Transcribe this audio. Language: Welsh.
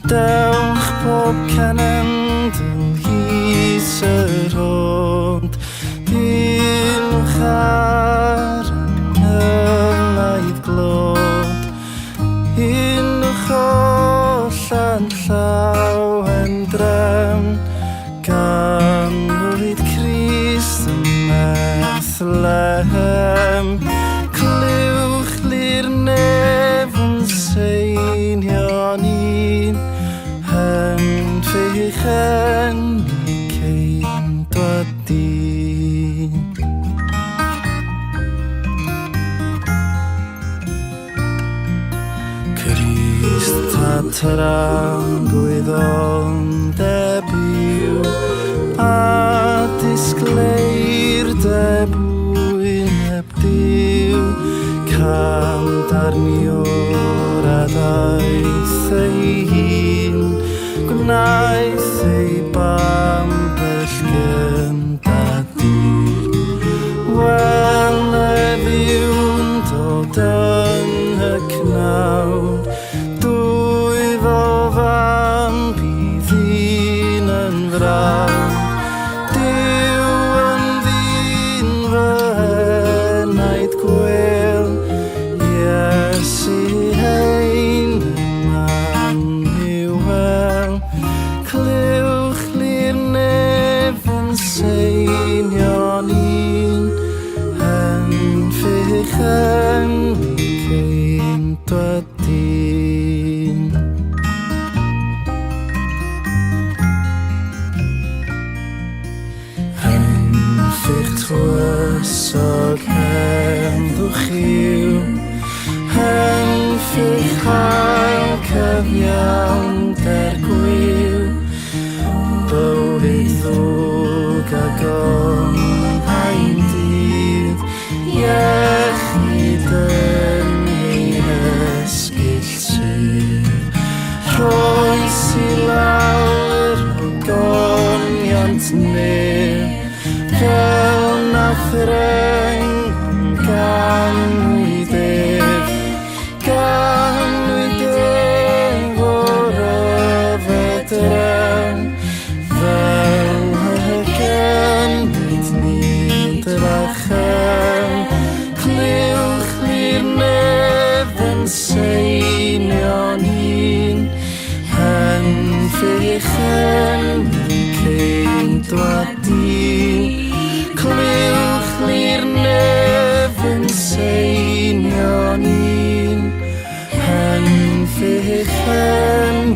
Dewch pob cenedl hys yr ond, dilwch ar ymylaid glod, unwch ollan llaw yn drefn, gan fwyd Crist yn Bethlehem. Clywch lir nef yn seinio ni'n yn ffeich yn y ceindwad dyn. Crist tataran gwyddon debyw, a disgleir debwyn heb diw, cam darniwr a daeth ei hun, gwnaeth ei bambell gynta dyn. Wel eddiwn dod yn y cnawd, dwy fel fam bydd un yn frawd. Dyw yn ddyn fy henaid gwel, Iesu hein yma'n i'w wel. Clywch lir nef yn seinio ni'n yn ffeich yn y ceindwad dyn. Yn ffeich tywysog heddwch i'w, yn ffeich hael cyfiawn der gwyw, bywyd ddwg a gonhain dydd, iechyd yn ei esgyll sydd. Rhoes i lawr o goniant neb, fel nath reng ganwyd ef, ganwyd ef o'r yfedrem, fel hygynwyd ni drachem. Clywch lir nef yn seinio ni'n yn ffeich yn y ceindwad dyn. Clywch lir nef yn seinio ni'n yn ffeich yn